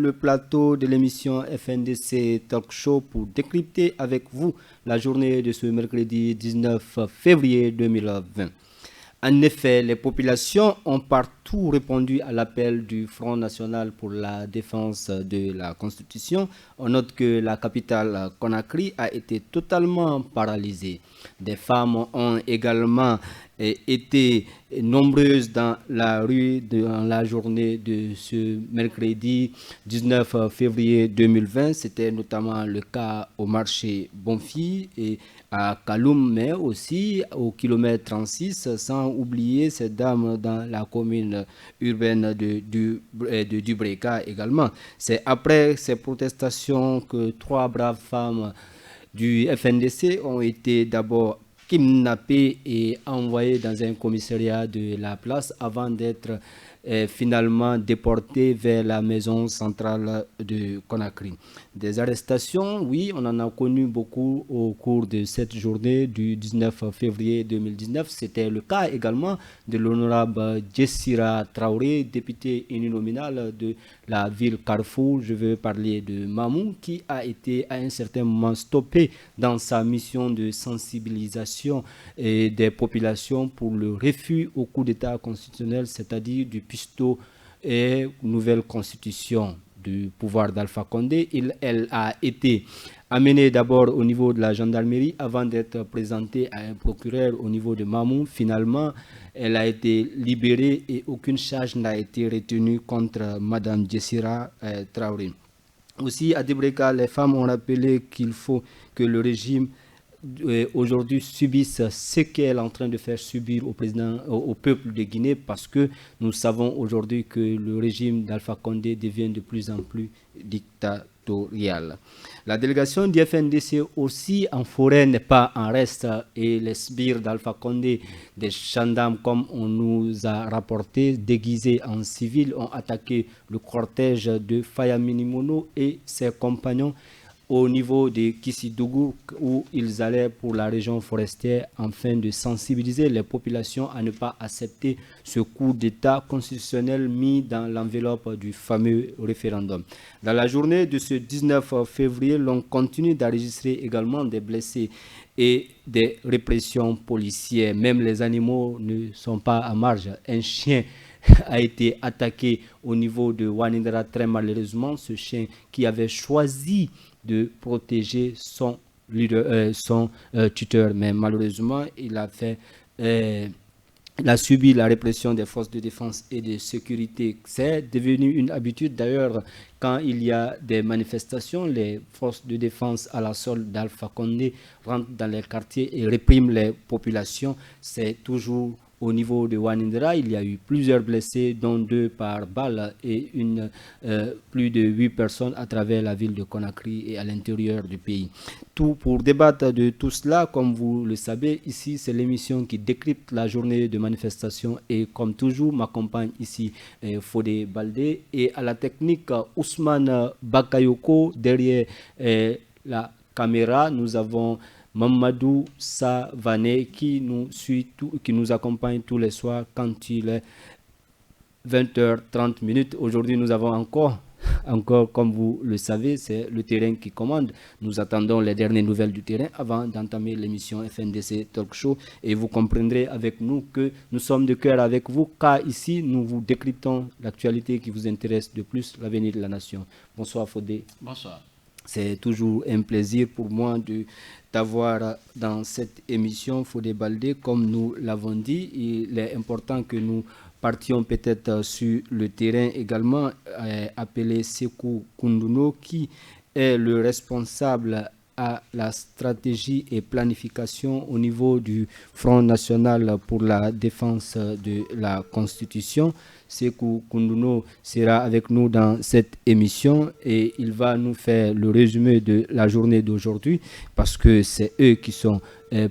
Le plateau de l'émission FNDC Talk Show pour décrypter avec vous la journée de ce mercredi 19 février 2020. En effet, les populations ont partout répondu à l'appel du Front national pour la défense de la Constitution. On note que la capitale Conakry a été totalement paralysée. Des femmes ont également été nombreuses dans la rue dans la journée de ce mercredi 19 février 2020. C'était notamment le cas au marché Bonfi et à Kaloum, mais aussi au kilomètre 36, sans oublier ces dames dans la commune urbaine de Dubreka également. C'est après ces protestations que 3 braves femmes du FNDC ont été d'abord kidnappées et envoyées dans un commissariat de la place avant d'être finalement déportées vers la maison centrale de Conakry. Des arrestations, oui, on en a connu beaucoup au cours de cette journée du 19 février 2019. C'était le cas également de l'honorable Jessira Traoré, député uninominal de la ville Carrefour. Je veux parler de Mamou, qui a été à un certain moment stoppé dans sa mission de sensibilisation des populations pour le refus au coup d'État constitutionnel, c'est-à-dire du pisto et nouvelle constitution du pouvoir d'Alpha Condé. Elle a été amenée d'abord au niveau de la gendarmerie avant d'être présentée à un procureur au niveau de Mamou. Finalement, elle a été libérée et aucune charge n'a été retenue contre Madame Jessira Traoré. Aussi, à Débreka, les femmes ont rappelé qu'il faut que le régime aujourd'hui subissent ce qu'elle est en train de faire subir au peuple de Guinée, parce que nous savons aujourd'hui que le régime d'Alpha Condé devient de plus en plus dictatorial. La délégation du FNDC aussi en forêt n'est pas en reste, et les sbires d'Alpha Condé, des gendarmes comme on nous a rapporté, déguisés en civil, ont attaqué le cortège de Fayaminimono et ses compagnons au niveau de Kissidougou, où ils allaient pour la région forestière afin de sensibiliser les populations à ne pas accepter ce coup d'État constitutionnel mis dans l'enveloppe du fameux référendum. Dans la journée de ce 19 février, l'on continue d'enregistrer également des blessés et des répressions policières. Même les animaux ne sont pas à marge. Un chien a été attaqué au niveau de Wanindra très malheureusement, ce chien qui avait choisi de protéger son tuteur, mais malheureusement il a subi la répression des forces de défense et de sécurité. C'est devenu une habitude d'ailleurs, quand il y a des manifestations, les forces de défense à la solde d'Alpha Condé rentrent dans les quartiers et répriment les populations. C'est toujours au niveau de Wanindra, il y a eu plusieurs blessés, dont 2 par balle et plus de 8 personnes à travers la ville de Conakry et à l'intérieur du pays. Tout pour débattre de tout cela, comme vous le savez, ici c'est l'émission qui décrypte la journée de manifestation, et comme toujours m'accompagne ici Fodé Baldé, et à la technique Ousmane Bakayoko. Derrière la caméra, nous avons Mamadou Savané qui nous accompagne tous les soirs quand il est 20h30. Aujourd'hui, nous avons encore, comme vous le savez, c'est le terrain qui commande. Nous attendons les dernières nouvelles du terrain avant d'entamer l'émission FNDC Talk Show, et vous comprendrez avec nous que nous sommes de cœur avec vous, car ici, nous vous décryptons l'actualité qui vous intéresse de plus, l'avenir de la nation. Bonsoir Fodé. Bonsoir. C'est toujours un plaisir pour moi de t'avoir dans cette émission, Fodé Baldé. Comme nous l'avons dit, il est important que nous partions peut-être sur le terrain également, appelé Sekou Koundouno, qui est le responsable à la stratégie et planification au niveau du Front national pour la défense de la Constitution. Sekou Koundouno sera avec nous dans cette émission et il va nous faire le résumé de la journée d'aujourd'hui, parce que c'est eux qui sont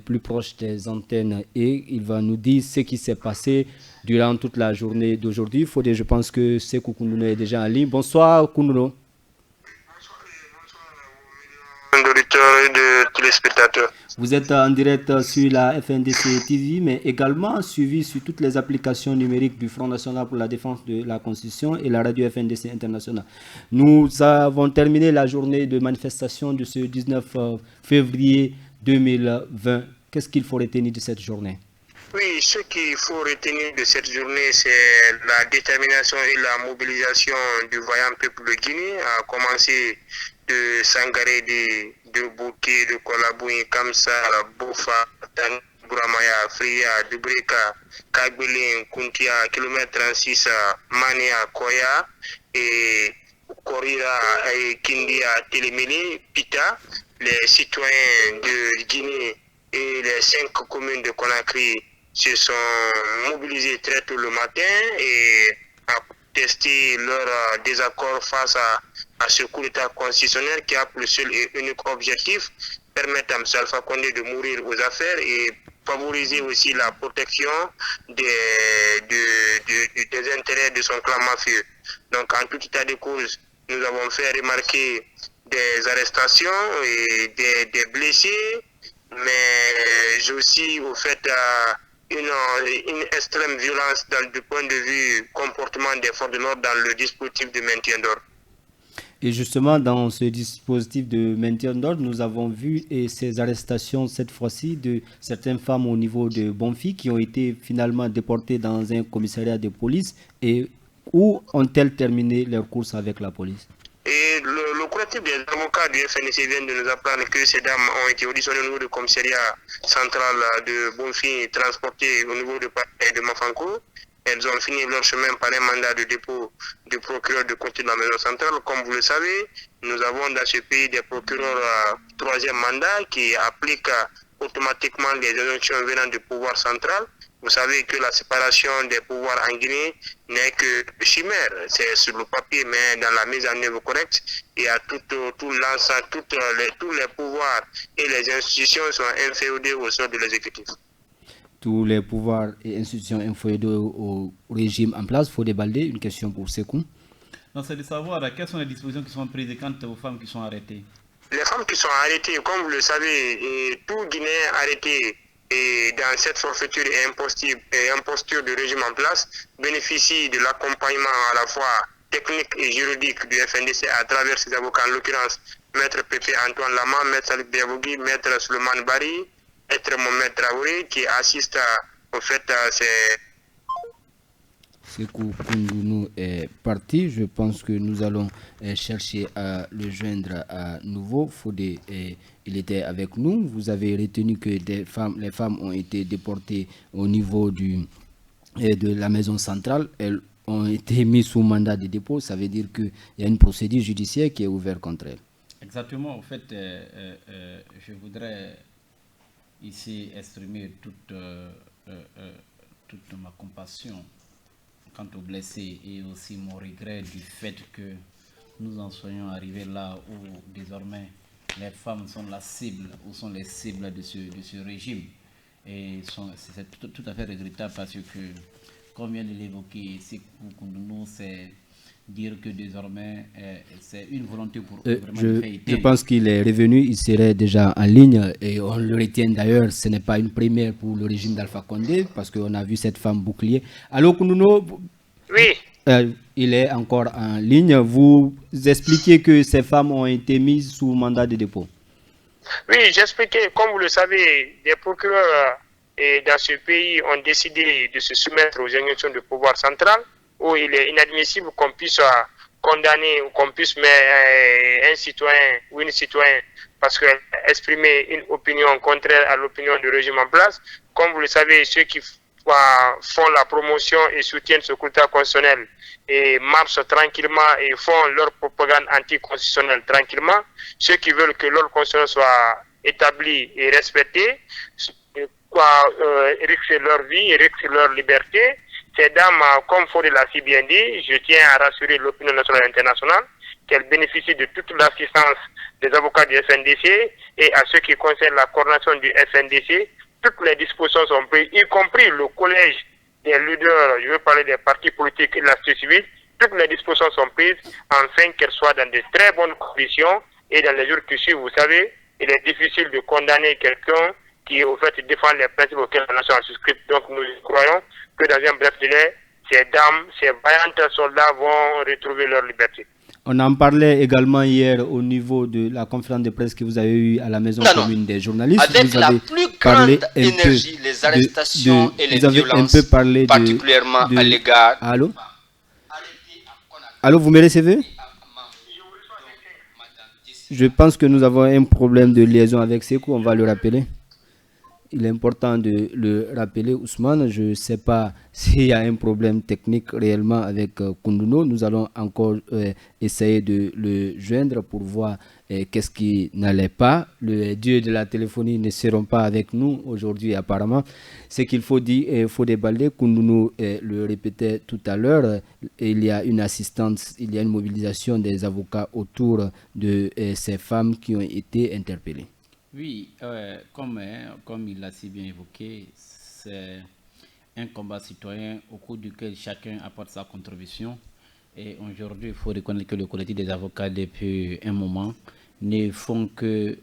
plus proches des antennes, et il va nous dire ce qui s'est passé durant toute la journée d'aujourd'hui. Je pense que Sekou Koundouno est déjà en ligne. Bonsoir Koundouno. Bonsoir de téléspectateurs. Vous êtes en direct sur la FNDC TV, mais également suivi sur toutes les applications numériques du Front National pour la défense de la Constitution et la radio FNDC International. Nous avons terminé la journée de manifestation de ce 19 février 2020. Qu'est-ce qu'il faut retenir de cette journée? Oui, ce qu'il faut retenir de cette journée, c'est la détermination et la mobilisation du vaillant peuple de Guinée, à commencer de Sangaré, de Bouké, de Kolabouin, Kamsa, Bofa, Buramaya, Fria, Dubreka, Kagbelin, Kuntia, kilomètre 36, Mania, Koya, et Korira, et Kindia, Télémélé, Pita, les citoyens de Guinée et les 5 communes de Conakry se sont mobilisés très tôt le matin et à tester leur désaccord face à ce coup d'État constitutionnel qui a pour le seul et unique objectif permettre à M. Alpha Condé de mourir aux affaires et favoriser aussi la protection des intérêts de son clan mafieux. Donc en tout état de cause, nous avons fait remarquer des arrestations et des blessés, mais aussi au fait une extrême violence du point de vue comportement des forces de l'ordre dans le dispositif de maintien d'ordre. Et justement, dans ce dispositif de maintien d'ordre, nous avons vu ces arrestations, cette fois-ci, de certaines femmes au niveau de Bonfi qui ont été finalement déportées dans un commissariat de police. Et où ont-elles terminé leur course avec la police? Et le collectif des avocats du FNDC vient de nous apprendre que ces dames ont été auditionnées au niveau du commissariat central de Bonfi et transportées au niveau de Mafanko. Elles ont fini leur chemin par un mandat de dépôt du procureur de côté de la maison centrale. Comme vous le savez, nous avons dans ce pays des procureurs troisième mandat qui appliquent automatiquement les injonctions venant du pouvoir central. Vous savez que la séparation des pouvoirs en Guinée n'est que chimère. C'est sur le papier, mais dans la mise en œuvre correcte, il y a tout l'ensemble, tous les pouvoirs et les institutions sont inféodés au sort de l'exécutif. Tous les pouvoirs et institutions inféodés au régime en place. Il faut déballer une question pour Sekou. Non, c'est de savoir quelles sont les dispositions qui sont prises quant aux femmes qui sont arrêtées. Les femmes qui sont arrêtées, comme vous le savez, tout Guinéen arrêté et dans cette forfaiture et imposture de régime en place bénéficie de l'accompagnement à la fois technique et juridique du FNDC à travers ses avocats, en l'occurrence Maître Pépé Antoine Lama, Maître Salif Biavougui, Maître Suleiman Bari, Maître Mohamed Traoré qui assiste au fait à ces... Sekou Koundounou est parti. Je pense que nous allons chercher à le joindre à nouveau. Fodé, il était avec nous. Vous avez retenu que les femmes ont été déportées au niveau de la maison centrale. Elles ont été mises sous mandat de dépôt. Ça veut dire qu'il y a une procédure judiciaire qui est ouverte contre elles. Exactement. En fait, je voudrais ici exprimer toute ma compassion quant aux blessés et aussi mon regret du fait que nous en soyons arrivés là où désormais les femmes sont la cible ou sont les cibles de ce régime. Et c'est tout à fait regrettable parce que, comme vient de l'évoquer Sekou Koundounou, c'est dire que désormais c'est une volonté pour eux vraiment de faire éteindre. Je pense qu'il est revenu, il serait déjà en ligne et on le retient d'ailleurs. Ce n'est pas une première pour le régime d'Alpha Condé parce qu'on a vu cette femme bouclier. Allô Koundounou? Oui. Il est encore en ligne. Vous expliquez que ces femmes ont été mises sous mandat de dépôt. Oui, j'expliquais, comme vous le savez, des procureurs dans ce pays ont décidé de se soumettre aux injonctions du pouvoir central, où il est inadmissible qu'on puisse condamner ou qu'on puisse mettre un citoyen ou une citoyenne parce qu'elle exprimer une opinion contraire à l'opinion du régime en place. Comme vous le savez, ceux qui font la promotion et soutiennent ce coup d'État constitutionnel et marchent tranquillement et font leur propagande anticonstitutionnelle tranquillement. Ceux qui veulent que l'ordre constitutionnel soit établi et respecté, risquent leur vie et risquent leur liberté. Ces dames, comme Fodé l'a si bien dit, je tiens à rassurer l'opinion nationale et internationale qu'elles bénéficient de toute l'assistance des avocats du FNDC et à ce qui concerne la coordination du FNDC, toutes les dispositions sont prises, y compris le collège des leaders, je veux parler des partis politiques et de la société civile, toutes les dispositions sont prises afin qu'elles soient dans de très bonnes conditions et dans les jours qui suivent, vous savez, il est difficile de condamner quelqu'un qui, au fait, défend les principes auxquels la nation a souscrit. Donc, nous croyons que dans un bref délai, ces dames, ces vaillants soldats vont retrouver leur liberté. On en parlait également hier au niveau de la conférence de presse que vous avez eue à la maison commune des journalistes. Avec vous la avez plus parlé grande un énergie, peu les arrestations et les vous avez violences, un peu parlé particulièrement à l'égard. Allô? Allô, vous me recevez? Je pense que nous avons un problème de liaison avec Sekou, on va le rappeler. Il est important de le rappeler, Ousmane. Je ne sais pas s'il y a un problème technique réellement avec Koundouno. Nous allons encore essayer de le joindre pour voir qu'est-ce qui n'allait pas. Les dieux de la téléphonie ne seront pas avec nous aujourd'hui apparemment. Ce qu'il faut dire, il faut déballer. Koundouno le répétait tout à l'heure. Il y a une assistance, il y a une mobilisation des avocats autour de ces femmes qui ont été interpellées. Oui, comme il l'a si bien évoqué, c'est un combat citoyen au cours duquel chacun apporte sa contribution. Et aujourd'hui, il faut reconnaître que le collectif des avocats, depuis un moment, ne font que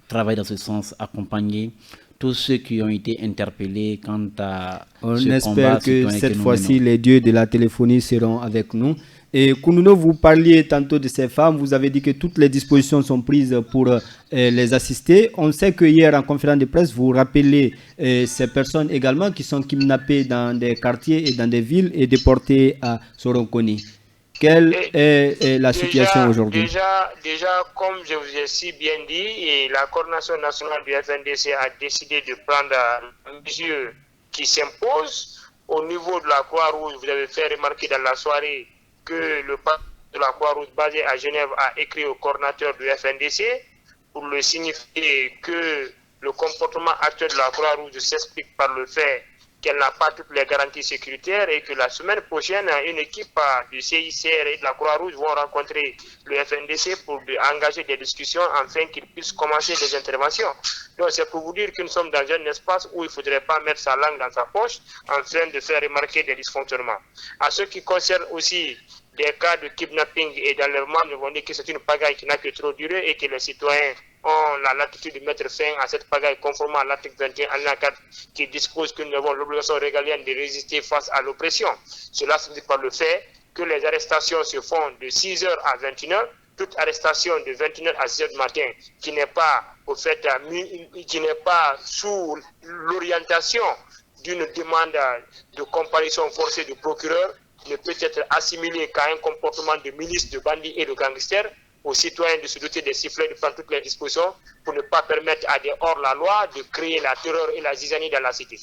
travailler dans ce sens, accompagner tous ceux qui ont été interpellés quant à ce combat citoyen. On espère que cette fois-ci, les dieux de la téléphonie seront avec nous. Et Koundouno, vous parliez tantôt de ces femmes, vous avez dit que toutes les dispositions sont prises pour les assister. On sait que hier, en conférence de presse, vous rappelez ces personnes également qui sont kidnappées dans des quartiers et dans des villes et déportées à Soronkoni. Quelle est la situation aujourd'hui? Déjà, comme je vous ai si bien dit, et la coordination nationale du FNDC a décidé de prendre une mesure qui s'impose. Au niveau de la Croix-Rouge, vous avez fait remarquer dans la soirée que le parti de la Croix-Rouge basé à Genève a écrit au coordinateur du FNDC pour le signifier que le comportement actuel de la Croix-Rouge s'explique par le fait qu'elle n'a pas toutes les garanties sécuritaires et que la semaine prochaine, une équipe du CICR et de la Croix-Rouge vont rencontrer le FNDC pour engager des discussions afin qu'ils puissent commencer des interventions. Donc c'est pour vous dire que nous sommes dans un espace où il ne faudrait pas mettre sa langue dans sa poche afin de faire remarquer des dysfonctionnements. À ce qui concerne aussi des cas de kidnapping et d'enlèvement, nous avons dit que c'est une pagaille qui n'a que trop duré et que les citoyens ont la latitude de mettre fin à cette pagaille conformément à l'article 21 alinéa 4 qui dispose que nous avons l'obligation régalienne de résister face à l'oppression. Cela se dit par le fait que les arrestations se font de 6h à 21h. Toute arrestation de 21h à 6h du matin qui n'est pas au fait qui n'est pas sous l'orientation d'une demande de comparution forcée du procureur ne peut être assimilé qu'à un comportement de milice, de bandits et de gangsters. Aux citoyens de se doter des sifflets, de prendre toutes les dispositions pour ne pas permettre à des hors-la-loi de créer la terreur et la zizanie dans la cité.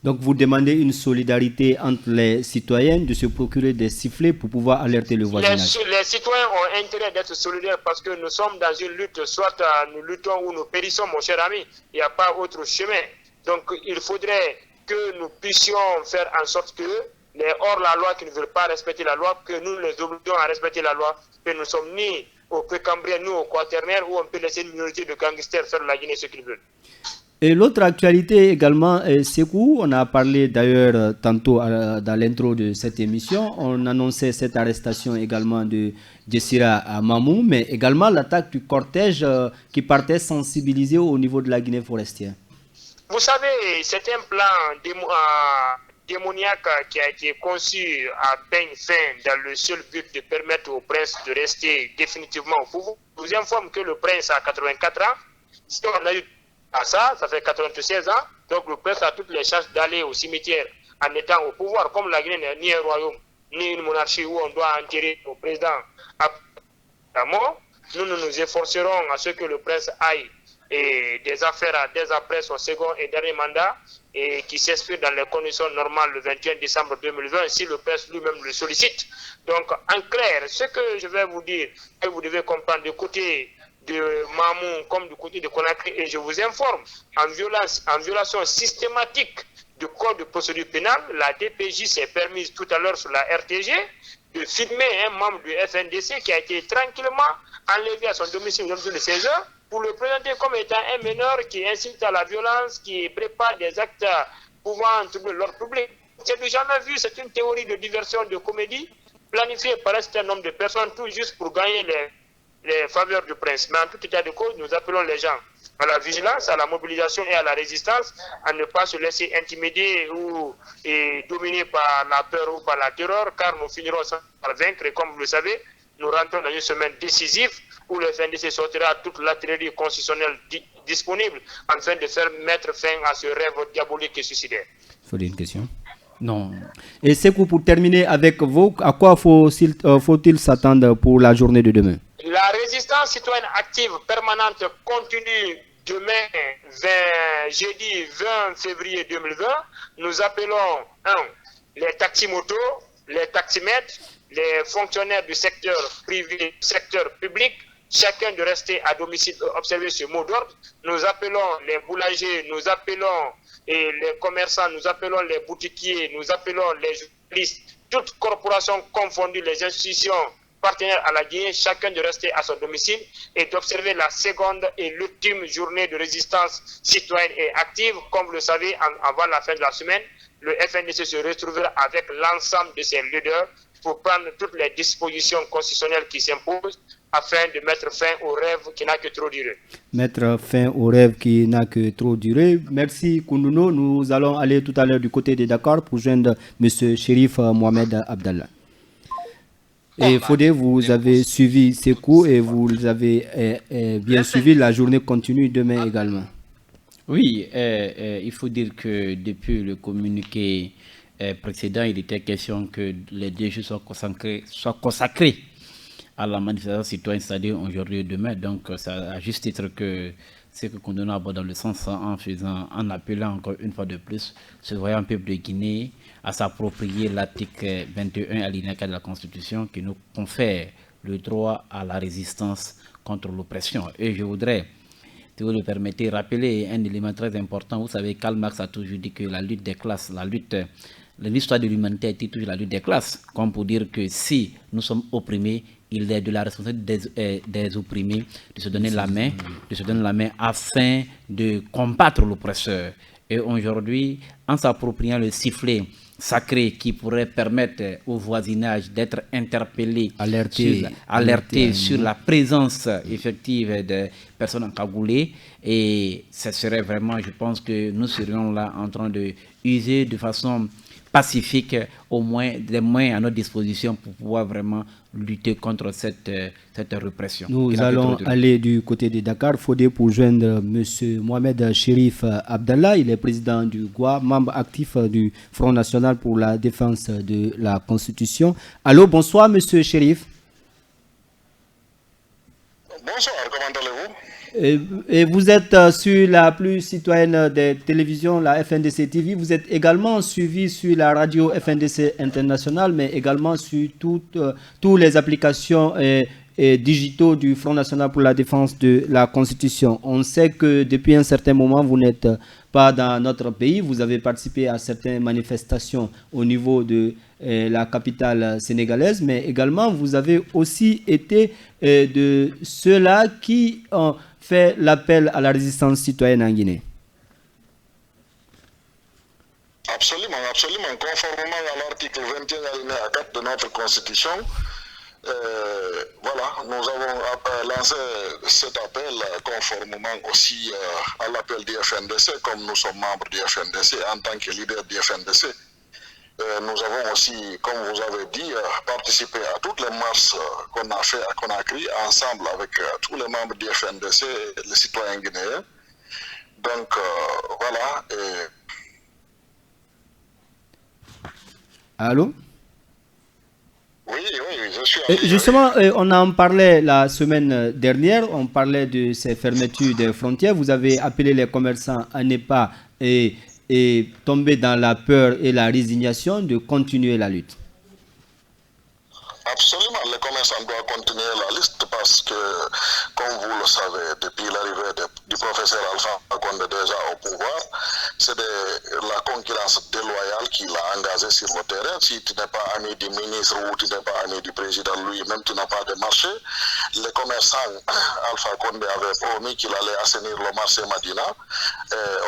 Donc vous demandez une solidarité entre les citoyens de se procurer des sifflets pour pouvoir alerter le voisinage. Les citoyens ont intérêt d'être solidaires parce que nous sommes dans une lutte, soit nous luttons ou nous périssons, mon cher ami, il n'y a pas autre chemin. Donc il faudrait que nous puissions faire en sorte que les hors-la-loi qui ne veulent pas respecter la loi, que nous les obligeons à respecter la loi, que nous sommes ni au Précambrien, ni au Quaternaire, où on peut laisser une minorité de gangsters faire de la Guinée ce qu'ils veulent. Et l'autre actualité également, Sekou, on a parlé d'ailleurs tantôt dans l'intro de cette émission, on annonçait cette arrestation également de Jessira Mamou, mais également l'attaque du cortège qui partait sensibiliser au niveau de la Guinée forestière. Vous savez, c'est un plan démoniaque qui a été conçu à peine fin dans le seul but de permettre au prince de rester définitivement au pouvoir. Je vous informe que le prince a 84 ans. Si on a eu à ça fait 96 ans. Donc le prince a toutes les chances d'aller au cimetière en étant au pouvoir. Comme la Guinée n'est ni un royaume, ni une monarchie où on doit enterrer le président à la mort, nous nous efforcerons à ce que le prince aille et des affaires dès après son second et dernier mandat et qui s'exprime dans les conditions normales le 21 décembre 2020 si le prince lui-même le sollicite. Donc en clair, ce que je vais vous dire, que vous devez comprendre du côté de Mamou comme du côté de Conakry, et je vous informe, en violation systématique du code de procédure pénale, la DPJ s'est permise tout à l'heure sur la RTG de filmer un membre du FNDC qui a été tranquillement enlevé à son domicile de 16 heures pour le présenter comme étant un meneur qui incite à la violence, qui prépare des actes pouvant troubler l'ordre public. C'est du jamais vu, c'est une théorie de diversion, de comédie, planifiée par un certain nombre de personnes, tout juste pour gagner les faveurs du prince. Mais en tout état de cause, nous appelons les gens à la vigilance, à la mobilisation et à la résistance, à ne pas se laisser intimider ou dominer par la peur ou par la terreur, car nous finirons par vaincre. Et comme vous le savez, nous rentrons dans une semaine décisive où le FNDC sortira toute l'artillerie constitutionnelle disponible afin de faire mettre fin à ce rêve diabolique et suicidaire. Faut-il une question? Non. Et c'est pour terminer avec vous, à quoi faut-il s'attendre pour la journée de demain? La résistance citoyenne active permanente continue demain, jeudi 20 février 2020. Nous appelons les taximotos, les taximètres, les fonctionnaires du secteur privé, du secteur public, chacun de rester à domicile, observer ce mot d'ordre. Nous appelons les boulangers, nous appelons les commerçants, nous appelons les boutiquiers, nous appelons les journalistes, toutes corporations confondues, les institutions partenaires à la Guinée, chacun de rester à son domicile et d'observer la seconde et l'ultime journée de résistance citoyenne et active. Comme vous le savez, avant la fin de la semaine, le FNDC se retrouvera avec l'ensemble de ses leaders pour prendre toutes les dispositions constitutionnelles qui s'imposent afin de mettre fin au rêve qui n'a que trop duré. Mettre fin au rêve qui n'a que trop duré. Merci Koundouno. Nous allons aller tout à l'heure du côté de Dakar pour joindre M. Chérif Mohamed Abdallah. Et Fodé, vous avez suivi ces cours et vous avez bien suivi. La journée continue demain également. Oui, il faut dire que depuis le communiqué précédent, il était question que les 2 jours soient consacrés à la manifestation citoyenne, c'est-à-dire aujourd'hui et demain. Donc, ça à juste titre que c'est que Koundouno aborde dans le sens en appelant encore une fois de plus ce voyant peuple de Guinée à s'approprier l'article 21 alinéa 4 de la Constitution qui nous confère le droit à la résistance contre l'oppression. Et je voudrais, si vous le permettez, rappeler un élément très important. Vous savez, Karl Marx a toujours dit que la lutte des classes, l'histoire de l'humanité a été toujours la lutte des classes, comme pour dire que si nous sommes opprimés, il est de la responsabilité des opprimés de se donner la main, afin de combattre l'oppresseur. Et aujourd'hui, en s'appropriant le sifflet sacré qui pourrait permettre au voisinage d'être interpellé, alerté sur la présence effective des personnes encagoulées, et ce serait vraiment, je pense que nous serions là en train de user de façon pacifique au moins des moyens à notre disposition pour pouvoir vraiment lutter contre cette répression. Nous allons aller du côté de Dakar, Fodé, pour joindre M. Mohamed Chérif Abdallah. Il est président du GOA, membre actif du Front National pour la défense de la Constitution. Allô, bonsoir M. Chérif. Bonsoir, comment allez-vous? Et vous êtes sur la plus citoyenne des télévisions, la FNDC TV. Vous êtes également suivi sur la radio FNDC International, mais également sur toutes les applications digitaux du Front National pour la défense de la Constitution. On sait que depuis un certain moment, vous n'êtes pas dans notre pays. Vous avez participé à certaines manifestations au niveau de la capitale sénégalaise, mais également vous avez aussi été de ceux-là qui ont fait l'appel à la résistance citoyenne en Guinée. Absolument, absolument. Conformément à l'article 21 alinéa 4 de notre Constitution, voilà, nous avons lancé cet appel conformément aussi à l'appel du FNDC, comme nous sommes membres du FNDC, en tant que leader du FNDC. Nous avons aussi, comme vous avez dit, participé à toutes les marches qu'on a fait à Conakry, ensemble avec tous les membres du FNDC et les citoyens guinéens. Donc, voilà. Allô? Oui, je suis à justement, on en parlait la semaine dernière, on parlait de ces fermetures des frontières. Vous avez appelé les commerçants à ne pas tomber dans la peur et la résignation de continuer la lutte. Absolument, les commerçants doivent continuer la liste parce que, comme vous le savez, depuis l'arrivée du professeur Alpha Condé déjà au pouvoir, c'est la concurrence déloyale qui l'a engagé sur le terrain. Si tu n'es pas ami du ministre ou tu n'es pas ami du président lui-même, tu n'as pas de marché. Les commerçants, Alpha Condé avait promis qu'il allait assainir le marché Madina.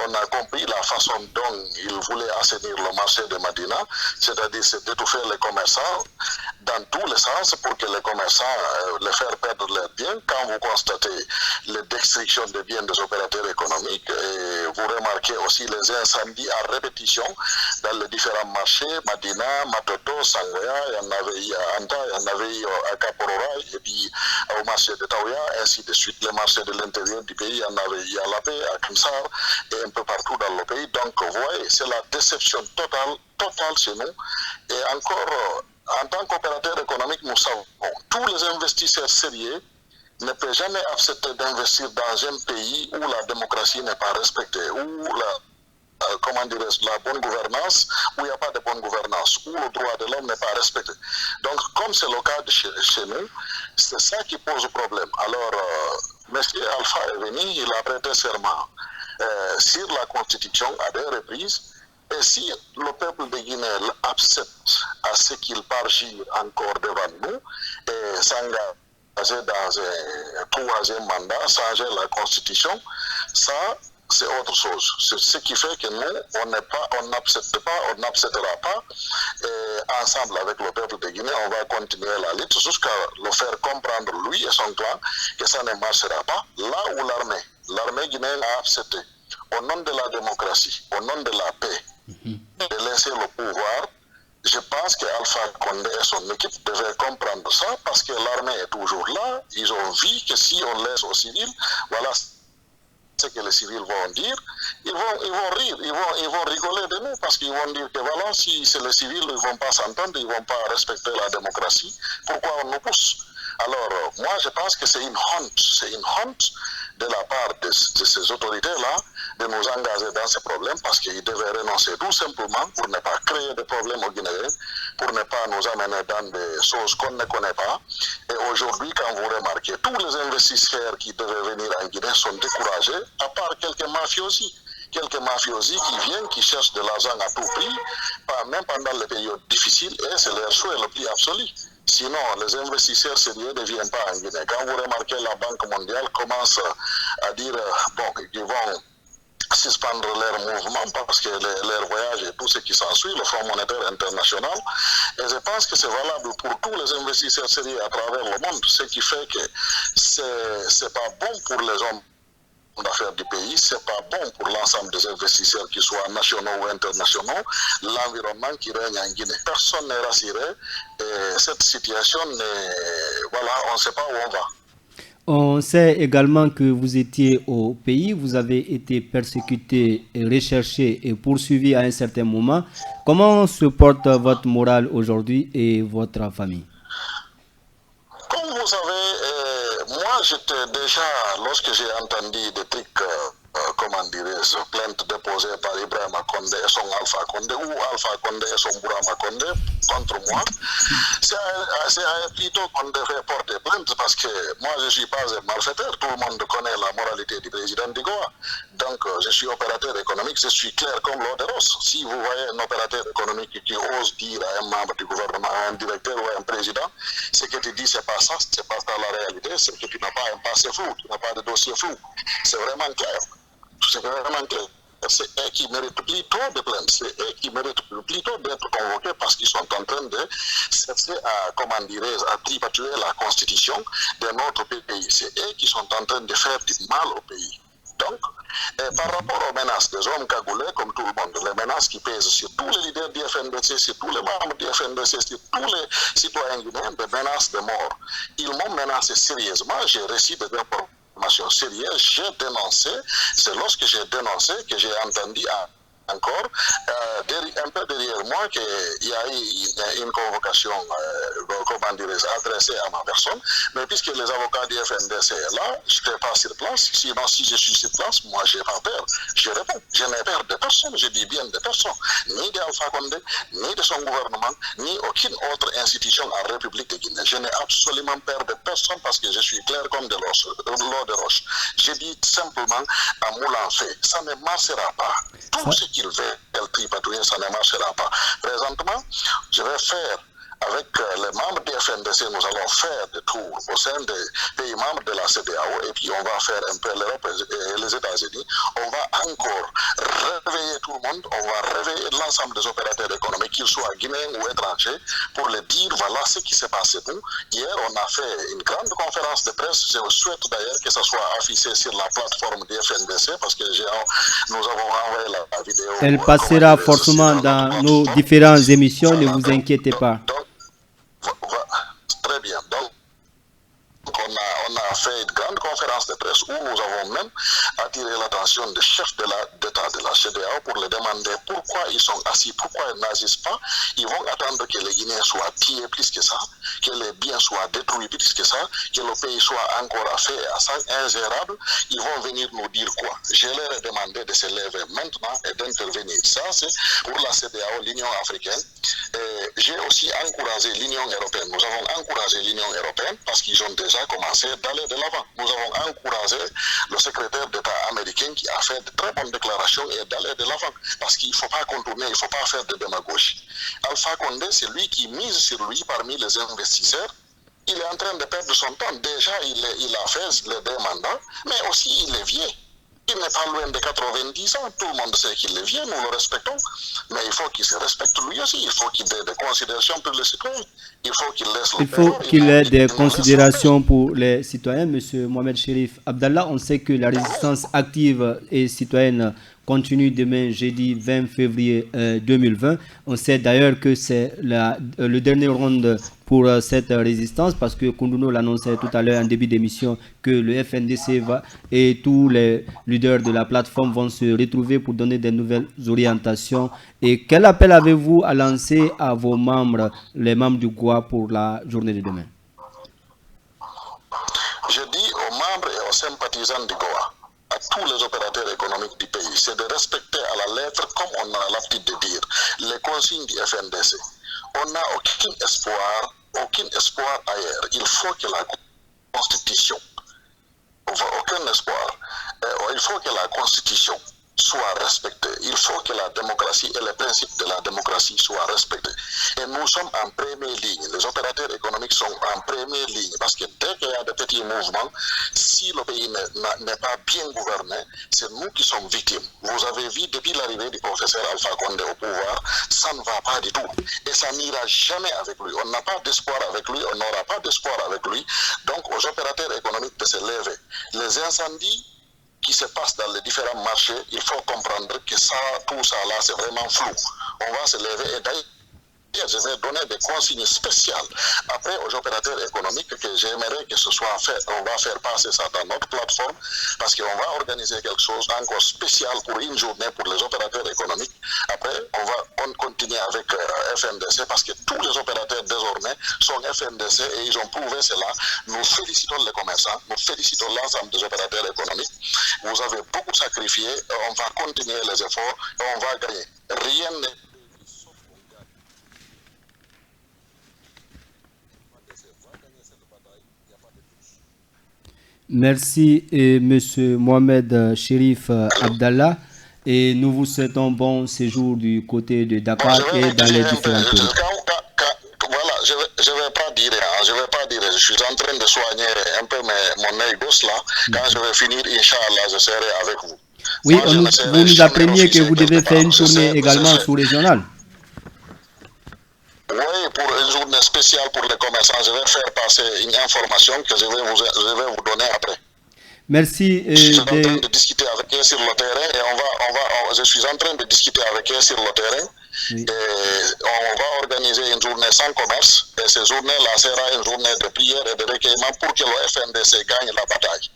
On a compris la façon dont il voulait assainir le marché de Madina, c'est-à-dire c'est d'étouffer les commerçants dans tous les sens pour que les commerçants les faire perdre leurs biens guinéens, quand vous constatez les destructions des biens des opérateurs économiques, et vous remarquez aussi les incendies à répétition dans les différents marchés, Madina, Matoto, Sangoya, il y en avait à Anta, il y en avait à Kaporora, et puis au marché de Taouya, ainsi de suite. Les marchés de l'intérieur du pays, il y en avait à Lapé, à Kamsar, et un peu partout dans le pays. Donc, vous voyez, c'est la déception totale chez nous. Et encore, en tant qu'opérateur économique, nous savons, tous les investisseurs sérieux ne peuvent jamais accepter d'investir dans un pays où la démocratie n'est pas respectée, où la bonne gouvernance, où il n'y a pas de bonne gouvernance, où le droit de l'homme n'est pas respecté. Donc, comme c'est le cas de chez nous, c'est ça qui pose problème. Alors, M. Alpha est venu, il a prêté serment sur la Constitution à 2 reprises. Et si le peuple de Guinée accepte à ce qu'il pargit encore devant nous et s'engager dans un 3e mandat, changer la Constitution, ça, c'est autre chose. C'est ce qui fait que nous, on n'acceptera pas. Et ensemble avec le peuple de Guinée, on va continuer la lutte jusqu'à le faire comprendre, lui et son clan, que ça ne marchera pas. Là où l'armée guinéenne a accepté, au nom de la démocratie, au nom de la paix, de laisser le pouvoir, je pense qu'Alpha Condé et son équipe devaient comprendre ça parce que l'armée est toujours là. Ils ont vu que si on laisse aux civils, voilà ce que les civils vont dire. Ils vont rire, ils vont rigoler de nous parce qu'ils vont dire que voilà, si c'est les civils, ils ne vont pas s'entendre, ils ne vont pas respecter la démocratie. Pourquoi on nous pousse? Alors, moi, je pense que c'est une honte de la part de ces autorités-là de nous engager dans ces problèmes parce qu'ils devaient renoncer tout simplement pour ne pas créer de problèmes aux Guinéens, pour ne pas nous amener dans des choses qu'on ne connaît pas. Et aujourd'hui, quand vous remarquez, tous les investisseurs qui devaient venir en Guinée sont découragés, à part quelques mafiosi qui viennent, qui cherchent de l'argent à tout prix, même pendant les périodes difficiles, et c'est leur souhait le plus absolu. Sinon, les investisseurs sérieux ne viennent pas en Guinée. Quand vous remarquez, la Banque mondiale commence à dire qu'ils vont suspendre leur mouvement parce que leur voyage et tout ce qui s'ensuit, le Fonds monétaire international. Et je pense que c'est valable pour tous les investisseurs sérieux à travers le monde, ce qui fait que c'est pas bon pour les hommes d'affaires du pays, c'est pas bon pour l'ensemble des investisseurs, qu'ils soient nationaux ou internationaux, l'environnement qui règne en Guinée. Personne n'est rassuré et cette situation, voilà, on ne sait pas où on va. On sait également que vous étiez au pays, vous avez été persécuté, recherché et poursuivi à un certain moment. Comment se porte votre morale aujourd'hui et votre famille? Comme vous savez, moi j'étais déjà, lorsque j'ai entendu des trucs, comment dirais-je, plainte déposée par Ibrahima Condé et son Alpha Condé, ou Alpha Condé et son Bourama Condé contre moi, c'est plutôt qu'on devrait porter plainte parce que moi je ne suis pas un malfaiteur, tout le monde connaît la moralité du président d'Igoa. Donc je suis opérateur économique, je suis clair comme l'eau de rose. Si vous voyez un opérateur économique qui ose dire à un membre du gouvernement, à un directeur ou à un président, ce que tu dis c'est pas ça, c'est pas ça la réalité, c'est que tu n'as pas un passé flou, tu n'as pas de dossier flou. C'est vraiment clair. C'est vraiment clair. C'est eux qui méritent plutôt de plainte, c'est eux qui méritent plutôt d'être convoqués parce qu'ils sont en train de chercher à, comment dirais-je, à tripatuer la constitution de notre pays. C'est eux qui sont en train de faire du mal au pays. Donc, par rapport aux menaces des hommes cagoulés, comme tout le monde, les menaces qui pèsent sur tous les leaders du FNDC, sur tous les membres du FNDC, sur tous les citoyens guinéens, des menaces de mort. Ils m'ont menacé sérieusement, j'ai reçu des informations sérieuses, j'ai dénoncé, c'est lorsque j'ai dénoncé que j'ai entendu encore, un peu derrière moi, qu'il y a eu une convocation, comment dirais-je, adressée à ma personne, mais puisque les avocats du FNDC sont là, je n'étais pas sur place, sinon si je suis sur place, moi je n'ai pas peur, je réponds, je n'ai peur de personne, je dis bien de personne, ni d'Alpha Condé, ni de son gouvernement, ni aucune autre institution en République de Guinée. Je n'ai absolument peur de personne parce que je suis clair comme de l'eau de roche. Je dis simplement à Moulin fait, ça ne marchera pas. Tout ce qu'il veut, elle tripatouiller, ça ne marchera pas. Présentement, je vais faire avec les membres du FNDC, nous allons faire des tours au sein des pays membres de la CEDEAO et puis on va faire un peu l'Europe et les États-Unis. On va encore réveiller tout le monde, on va réveiller l'ensemble des opérateurs économiques, qu'ils soient guinéens ou étrangers, pour leur dire voilà ce qui s'est passé. Nous, hier, on a fait une grande conférence de presse. Je souhaite d'ailleurs que ça soit affiché sur la plateforme du FNDC parce que nous avons envoyé la vidéo. Elle passera forcément dans nos différentes émissions, ne vous inquiétez pas. Très bien. Donc, on a fait une grande conférence de presse où nous avons même attiré l'attention des chefs d'État de la CEDEAO pour les demander pourquoi ils sont assis, pourquoi ils n'agissent pas. Ils vont attendre que les Guinéens soient pillés plus que ça, que les biens soient détruits plus que ça, que le pays soit encore ingérable. Ils vont venir nous dire quoi? Je leur ai demandé de se lever maintenant et d'intervenir. Ça, c'est pour la CEDEAO, l'Union africaine. J'ai aussi encouragé l'Union européenne. Nous avons encouragé l'Union européenne parce qu'ils ont déjà commencé d'aller de l'avant. Nous avons encouragé le secrétaire d'État américain qui a fait de très bonnes déclarations et d'aller de l'avant. Parce qu'il ne faut pas contourner, il ne faut pas faire de démagogie. Alpha Condé, c'est lui qui mise sur lui parmi les investisseurs. Il est en train de perdre son temps. Déjà, il a fait les 2 mandats, mais aussi il est vieux. Il n'est pas loin de 90 ans, tout le monde sait qu'il est vieux, nous le respectons, mais il faut qu'il se respecte lui aussi, il faut qu'il ait des considérations pour les citoyens, il faut qu'il laisse le Il faut qu'il ait des considérations pour les citoyens. Monsieur Mohamed Chérif Abdallah, on sait que la résistance active et citoyenne continue demain, jeudi 20 février 2020. On sait d'ailleurs que c'est le dernier round pour cette résistance parce que Koundouno l'annonçait tout à l'heure en début d'émission que le FNDC et tous les leaders de la plateforme vont se retrouver pour donner des nouvelles orientations. Et quel appel avez-vous à lancer à vos membres, les membres du GOA pour la journée de demain? Je dis aux membres et aux sympathisants du GOA, à tous les opérateurs économiques du pays, c'est de respecter à la lettre, comme on a l'habitude de dire, les consignes du FNDC. On n'a aucun espoir ailleurs. Il faut que la Constitution, aucun espoir, il faut que la Constitution soit respectée. Il faut que la démocratie et les principes de la démocratie soient respectés. Et nous sommes en première ligne. Les opérateurs économiques sont en première ligne parce que dès qu'il y a des petits mouvements, si le pays n'est pas bien gouverné, c'est nous qui sommes victimes. Vous avez vu depuis l'arrivée du professeur Alpha Condé au pouvoir, ça ne va pas du tout. Et ça n'ira jamais avec lui. On n'a pas d'espoir avec lui, on n'aura pas d'espoir avec lui. Donc aux opérateurs économiques de se lever. Les incendies qui se passe dans les différents marchés, il faut comprendre que ça, tout ça là, c'est vraiment flou. On va se lever et d'ailleurs, je vais donner des consignes spéciales après aux opérateurs économiques que j'aimerais que ce soit fait. On va faire passer ça dans notre plateforme parce qu'on va organiser quelque chose encore spécial pour une journée pour les opérateurs économiques. Après, on continue avec FNDC parce que tous les opérateurs désormais sont FNDC et ils ont prouvé cela. Nous félicitons les commerçants, nous félicitons l'ensemble des opérateurs économiques. Vous avez beaucoup sacrifié, on va continuer les efforts et on va gagner. Rien n'est Merci, Monsieur Mohamed Chérif Abdallah. Et nous vous souhaitons bon séjour du côté de Dakar et dans les différents pays. Voilà, je vais pas dire, je suis en train de soigner un peu mon œil gauche là. Quand je vais finir, Inch'Allah, je serai avec vous. Oui, vous nous appreniez que vous devez faire une tournée également sous-régionale. Oui, pour une journée spéciale pour les commerçants, je vais faire passer une information que je vais vous donner après. Merci. Je suis en train de discuter avec eux sur le terrain et je suis en train de discuter avec eux sur le terrain. Oui. Et on va organiser une journée sans commerce et cette journée-là sera une journée de prière et de recueillement pour que le FNDC gagne la bataille.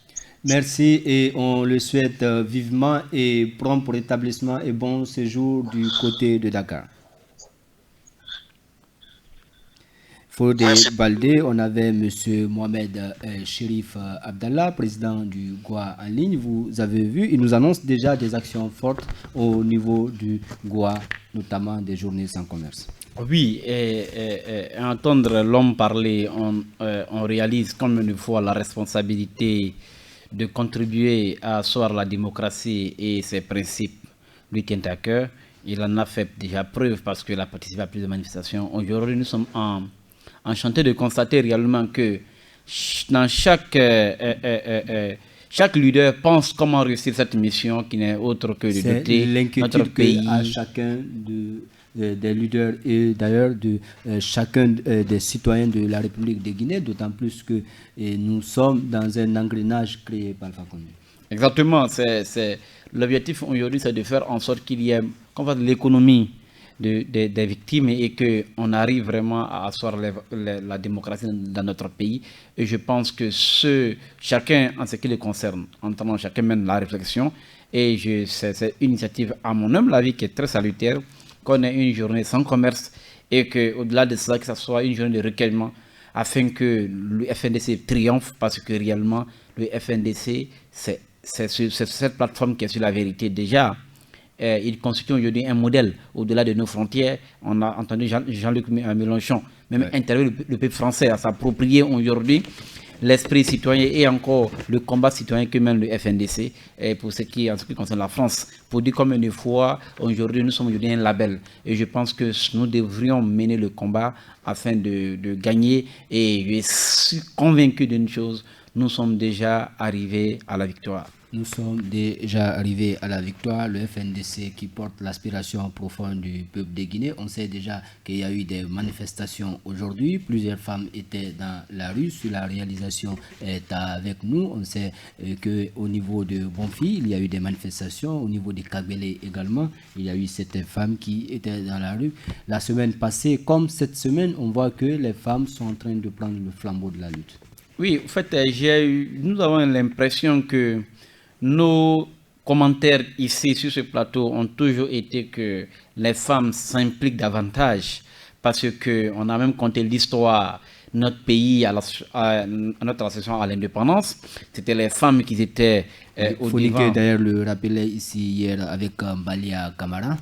Merci et on le souhaite vivement et prompt pour rétablissement et bon séjour du côté de Dakar. Fodé Baldé, on avait M. Mohamed Chérif Abdallah, président du GOA en ligne. Vous avez vu, il nous annonce déjà des actions fortes au niveau du GOA, notamment des journées sans commerce. Oui, et entendre l'homme parler, on réalise comme une fois la responsabilité de contribuer à asseoir la démocratie et ses principes lui tient à cœur. il en a fait déjà preuve parce qu'il a participé à plusieurs manifestations. Aujourd'hui, nous sommes enchantés de constater réellement que dans chaque leader pense comment réussir cette mission qui n'est autre que de doter notre pays. À chacun des leaders et d'ailleurs de chacun des citoyens de la République de Guinée, d'autant plus que nous sommes dans un engrenage créé par Alpha Condé. Exactement. L'objectif aujourd'hui, c'est de faire en sorte qu'il y ait l'économie des victimes et qu'on arrive vraiment à asseoir la démocratie dans notre pays. Et je pense que chacun, en ce qui le concerne, entendant chacun mène la réflexion. Et c'est une initiative, à mon humble avis, qui est très salutaire, qu'on ait une journée sans commerce et qu'au-delà de cela, que ce soit une journée de recueillement afin que le FNDC triomphe, parce que réellement, le FNDC, c'est cette plateforme qui est sur la vérité déjà. Il constitue aujourd'hui un modèle au-delà de nos frontières. On a entendu Jean-Luc Mélenchon même interviewer le peuple français à s'approprier aujourd'hui l'esprit citoyen et encore le combat citoyen que mène le FNDC pour ce qui concerne la France. Pour dire comme une fois, aujourd'hui nous sommes aujourd'hui un label et je pense que nous devrions mener le combat afin de gagner et je suis convaincu d'une chose, nous sommes déjà arrivés à la victoire. Nous sommes déjà arrivés à la victoire. Le FNDC qui porte l'aspiration profonde du peuple de Guinée. On sait déjà qu'il y a eu des manifestations aujourd'hui. Plusieurs femmes étaient dans la rue. Sur la réalisation est avec nous. On sait qu'au niveau de Bonfi, il y a eu des manifestations. Au niveau de Kagbele également, il y a eu cette femme qui était dans la rue. La semaine passée, comme cette semaine, on voit que les femmes sont en train de prendre le flambeau de la lutte. Oui, en fait, nous avons l'impression que nos commentaires ici sur ce plateau ont toujours été que les femmes s'impliquent davantage parce qu'on a même compté l'histoire de notre pays à notre accession à l'indépendance. C'était les femmes qui étaient au devant. Il faut d'ailleurs le rappeler ici hier avec Balia Camara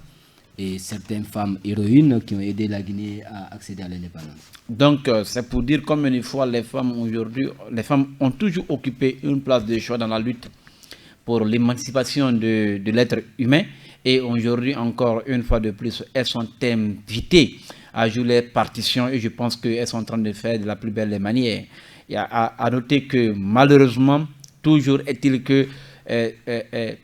et certaines femmes héroïnes qui ont aidé la Guinée à accéder à l'indépendance. Donc, c'est pour dire comme une fois les femmes aujourd'hui, les femmes ont toujours occupé une place de choix dans la lutte pour l'émancipation de l'être humain. Et aujourd'hui, encore une fois de plus, elles sont invitées à jouer leur partition et je pense qu'elles sont en train de faire de la plus belle des manières. Il y a à noter que malheureusement, toujours est-il que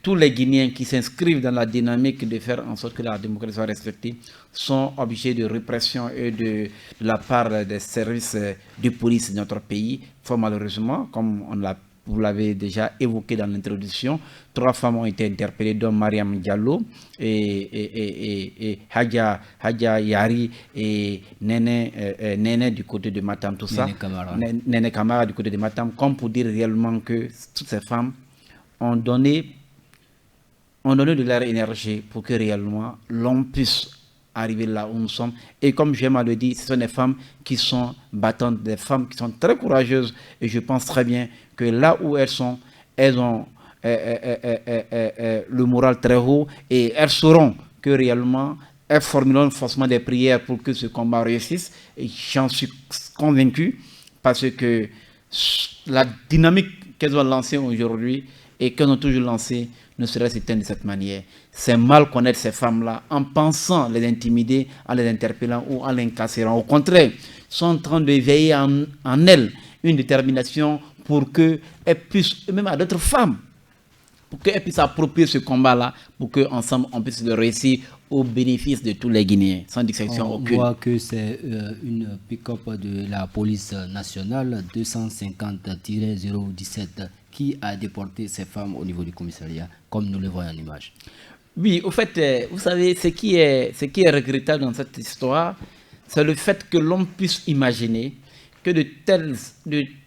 tous les Guinéens qui s'inscrivent dans la dynamique de faire en sorte que la démocratie soit respectée sont objets de répression et de la part des services de police de notre pays. Fort malheureusement, comme vous l'avez déjà évoqué dans l'introduction, 3 femmes ont été interpellées, dont Mariam Diallo et Hadja Yari et Nene du côté de Matam, tout ça. Nene Kamara du côté de Matam, comme pour dire réellement que toutes ces femmes ont donné de leur énergie pour que réellement l'on puisse arriver là où nous sommes. Et comme j'aime à le dire, ce sont des femmes qui sont battantes, des femmes qui sont très courageuses. Et je pense très bien que là où elles sont, elles ont le moral très haut et elles sauront que réellement, elles formuleront forcément des prières pour que ce combat réussisse. Et j'en suis convaincu parce que la dynamique qu'elles ont lancée aujourd'hui et qu'elles ont toujours lancée ne serait s'éteindre de cette manière. C'est mal connaître ces femmes-là en pensant les intimider, en les interpellant ou en les incarcérant. Au contraire, ils sont en train de veiller en elles une détermination pour qu'elles puissent, même à d'autres femmes, pour qu'elles puissent approprier ce combat-là, pour qu'ensemble on puisse le réussir au bénéfice de tous les Guinéens, sans distinction aucune. On voit que c'est une pick-up de la police nationale 250-017 qui a déporté ces femmes au niveau du commissariat, comme nous le voyons en image. Oui, au fait, vous savez, ce qui est regrettable dans cette histoire, c'est le fait que l'on puisse imaginer que de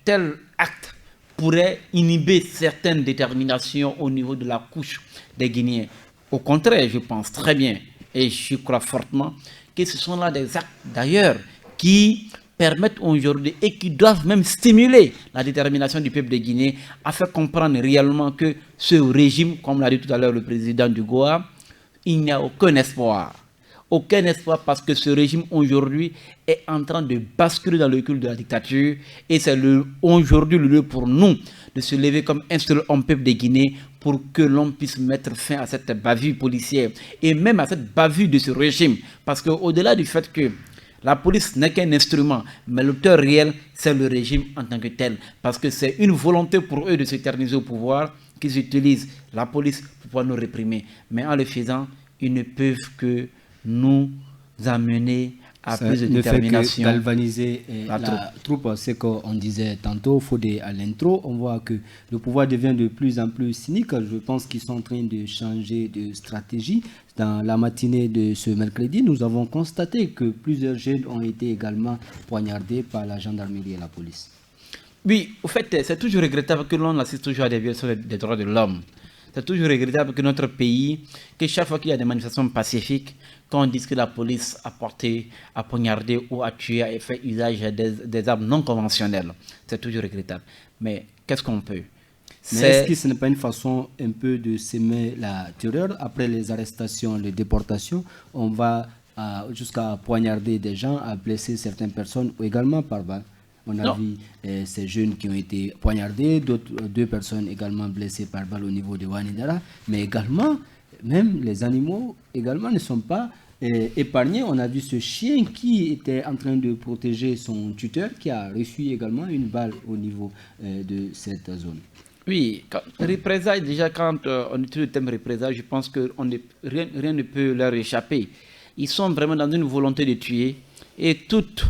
tels actes pourraient inhiber certaines déterminations au niveau de la couche des Guinéens. Au contraire, je pense très bien, et je crois fortement, que ce sont là des actes d'ailleurs qui permettent aujourd'hui et qui doivent même stimuler la détermination du peuple de Guinée à faire comprendre réellement que ce régime, comme l'a dit tout à l'heure le président du Goa, il n'y a aucun espoir. aucun espoir parce que ce régime aujourd'hui est en train de basculer dans le culte de la dictature et c'est aujourd'hui le lieu pour nous de se lever comme un seul homme peuple de Guinée pour que l'on puisse mettre fin à cette bavure policière et même à cette bavure de ce régime. Parce qu'au-delà du fait que la police n'est qu'un instrument, mais l'auteur réel, c'est le régime en tant que tel. Parce que c'est une volonté pour eux de s'éterniser au pouvoir qu'ils utilisent la police pour pouvoir nous réprimer. Mais en le faisant, ils ne peuvent que nous amener à plus de détermination. Galvaniser la troupe, c'est qu'on disait tantôt, Fodé à l'intro, on voit que le pouvoir devient de plus en plus cynique. Je pense qu'ils sont en train de changer de stratégie. Dans la matinée de ce mercredi, nous avons constaté que plusieurs jeunes ont été également poignardés par la gendarmerie et la police. Oui, au fait, c'est toujours regrettable que l'on assiste toujours à des violations des droits de l'homme. C'est toujours regrettable que notre pays, que chaque fois qu'il y a des manifestations pacifiques, quand on dit que la police a poignardé ou a tué, a fait usage des armes non conventionnelles, c'est toujours regrettable. Mais qu'est-ce qu'on peut? Mais est-ce que ce n'est pas une façon un peu de s'aimer la terreur? Après les arrestations, les déportations, on va jusqu'à poignarder des gens, à blesser certaines personnes, ou également par balle. On a vu ces jeunes qui ont été poignardés, deux personnes également blessées par balle au niveau de Wanidara, mais également, même les animaux également ne sont pas épargnés. On a vu ce chien qui était en train de protéger son tuteur, qui a reçu également une balle au niveau de cette zone. Oui, représailles, déjà quand on utilise le thème représailles, je pense que rien ne peut leur échapper. Ils sont vraiment dans une volonté de tuer et toute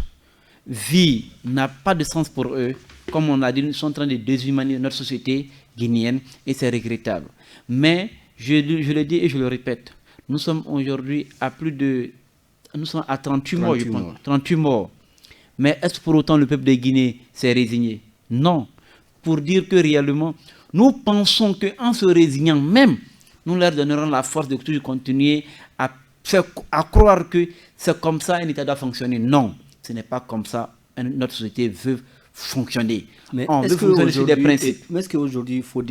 vie n'a pas de sens pour eux. Comme on a dit, ils sont en train de déshumaniser notre société guinéenne et c'est regrettable. Mais je le dis et je le répète, nous sommes aujourd'hui à nous sommes à 38 morts, je pense. 38 morts. Mais est-ce pour autant le peuple de Guinée s'est résigné? Non. Pour dire que réellement, nous pensons qu'en se résignant même, nous leur donnerons la force de toujours continuer à croire que c'est comme ça un État doit fonctionner. Non. Ce n'est pas comme ça notre société veut fonctionner. Mais on veut fonctionner sur des principes. Mais est-ce qu'aujourd'hui, il faut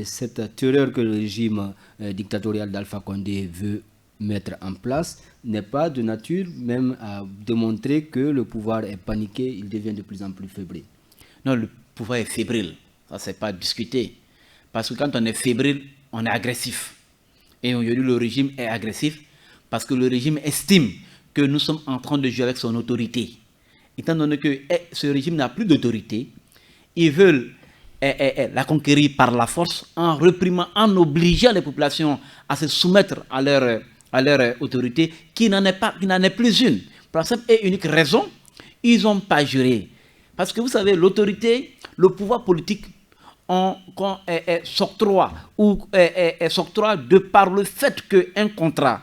cette terreur que le régime dictatorial d'Alpha Condé veut mettre en place n'est pas de nature même à démontrer que le pouvoir est paniqué, il devient de plus en plus fébrile? Non, le pouvoir est fébrile. Ça, c'est pas discuté. Parce que quand on est fébrile, on est agressif. Et aujourd'hui, le régime est agressif parce que le régime estime que nous sommes en train de jouer avec son autorité. Étant donné que ce régime n'a plus d'autorité, ils veulent la conquérir par la force en réprimant, en obligeant les populations à se soumettre à leur autorité qui n'en est plus une. Pour la simple et unique raison, ils n'ont pas juré. Parce que vous savez, l'autorité, le pouvoir politique s'octroie de par le fait qu'un contrat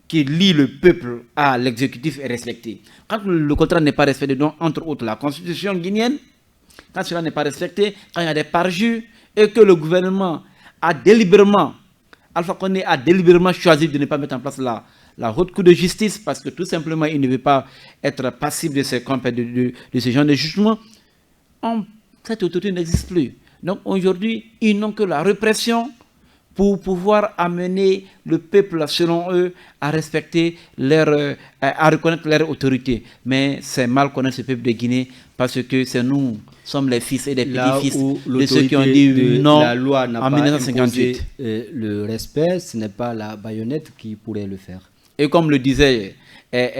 qui lie le peuple à l'exécutif est respecté. Quand le contrat n'est pas respecté, donc entre autres la constitution guinéenne, quand cela n'est pas respecté, quand il y a des parjures et que le gouvernement Alpha Condé a délibérément choisi de ne pas mettre en place la haute cour de justice parce que tout simplement il ne veut pas être passible de ce genre de jugement, cette autorité n'existe plus. Donc aujourd'hui, ils n'ont que la répression pour pouvoir amener le peuple, selon eux, à respecter à reconnaître leur autorité. Mais c'est mal connaître ce peuple de Guinée parce que nous sommes les fils et les petits-fils de ceux qui ont dit non la loi n'a en pas 1958. Le respect, ce n'est pas la baïonnette qui pourrait le faire. Et comme le disait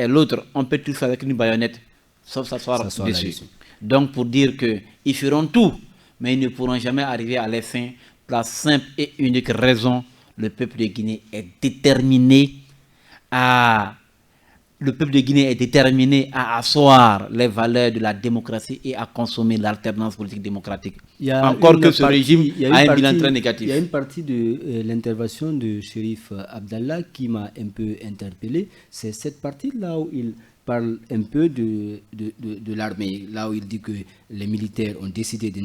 l'autre, on peut tout faire avec une baïonnette, sauf s'asseoir dessus. Donc pour dire qu'ils feront tout, mais ils ne pourront jamais arriver à leur fin. La simple et unique raison, le peuple de Guinée est déterminé à asseoir les valeurs de la démocratie et à consommer l'alternance politique démocratique. Encore que ce régime a un bilan très négatif. Il y a une partie de l'intervention de Chérif Abdallah qui m'a un peu interpellé. C'est cette partie-là où il parle un peu de l'armée, là où il dit que les militaires ont décidé de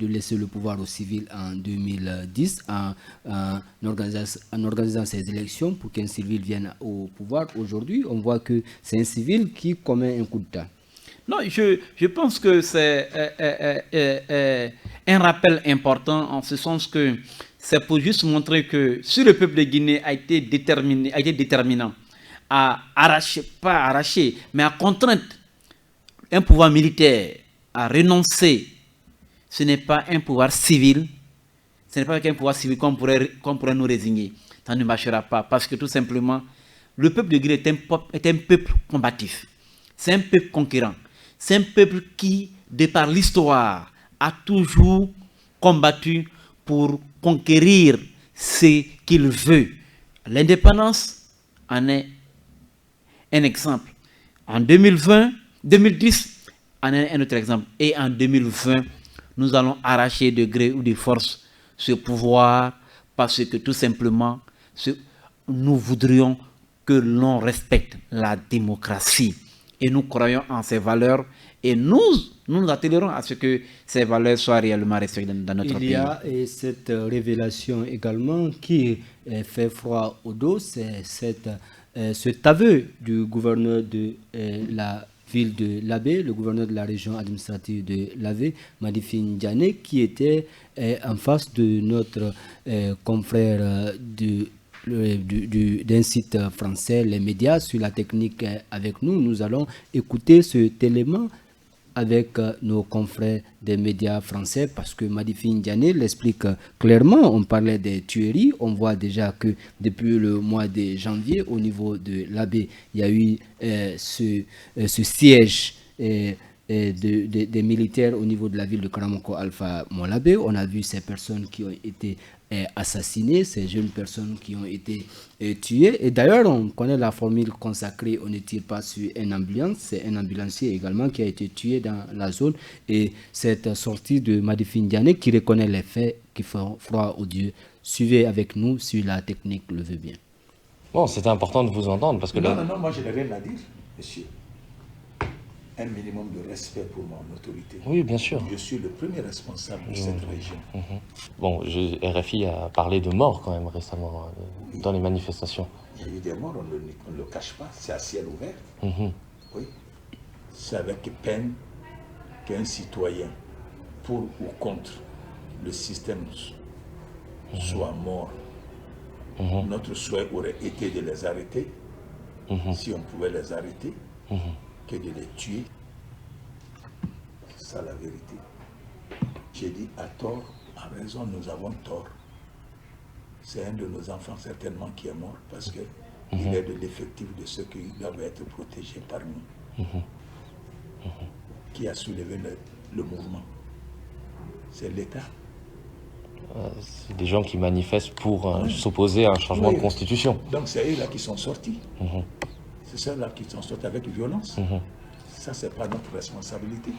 laisser le pouvoir aux civils en 2010 en organisant ces élections pour qu'un civil vienne au pouvoir. Aujourd'hui, on voit que c'est un civil qui commet un coup d'État. Non, je pense que c'est un rappel important en ce sens que c'est pour juste montrer que si le peuple de Guinée a été déterminant à arracher, pas arracher, mais à contraindre un pouvoir militaire à renoncer, ce n'est pas un pouvoir civil, ce n'est pas qu'un pouvoir civil qu'on pourrait nous résigner. Ça ne marchera pas parce que tout simplement, le peuple de Guinée est un peuple combatif. C'est un peuple conquérant. C'est un peuple qui, de par l'histoire, a toujours combattu pour conquérir ce qu'il veut. L'indépendance en est un exemple. En 2010, en est un autre exemple. Et en 2020, nous allons arracher de gré ou de force ce pouvoir parce que tout simplement, nous voudrions que l'on respecte la démocratie. Et nous croyons en ces valeurs et nous attellerons à ce que ces valeurs soient réellement respectées dans notre pays. Il y a cette révélation également qui fait froid au dos, c'est cet aveu du gouverneur de la ville de Labé, le gouverneur de la région administrative de Labé, Madifine Diané, qui était en face de notre confrère d'un site français, les médias, sur la technique avec nous. Nous allons écouter cet élément avec nos confrères des médias français parce que Madifine Diané l'explique clairement. On parlait des tueries. On voit déjà que depuis le mois de janvier, au niveau de l'Abbé, il y a eu ce siège des militaires au niveau de la ville de Karamoko Alpha Molabé. On a vu ces personnes qui ont été assassinés, ces jeunes personnes qui ont été tuées. Et d'ailleurs, on connaît la formule consacrée, on ne tire pas sur un ambulance, c'est un ambulancier également qui a été tué dans la zone. Et cette sortie de Madifine Diané qui reconnaît les faits, qui font froid aux dieux. Suivez avec nous si la technique le veut bien. Bon, c'était important de vous entendre parce que non, moi je n'ai rien à dire, monsieur. Un minimum de respect pour mon autorité. Oui, bien sûr. Je suis le premier responsable de cette région. Bon, RFI a parlé de morts quand même récemment dans les manifestations. Il y a eu des morts, on ne le cache pas, c'est à ciel ouvert. Oui. C'est avec peine qu'un citoyen, pour ou contre le système, soit mort. Notre souhait aurait été de les arrêter, si on pouvait les arrêter. Que de les tuer. C'est ça la vérité. J'ai dit à tort, à raison, nous avons tort. C'est un de nos enfants certainement qui est mort parce qu'il est de l'effectif de ceux qui doivent être protégés par nous. Qui a soulevé le mouvement? C'est l'État. C'est des gens qui manifestent pour s'opposer à un changement de constitution. Donc c'est eux là qui sont sortis. C'est ceux-là qui sont sortis avec violence. Ça, c'est pas notre responsabilité.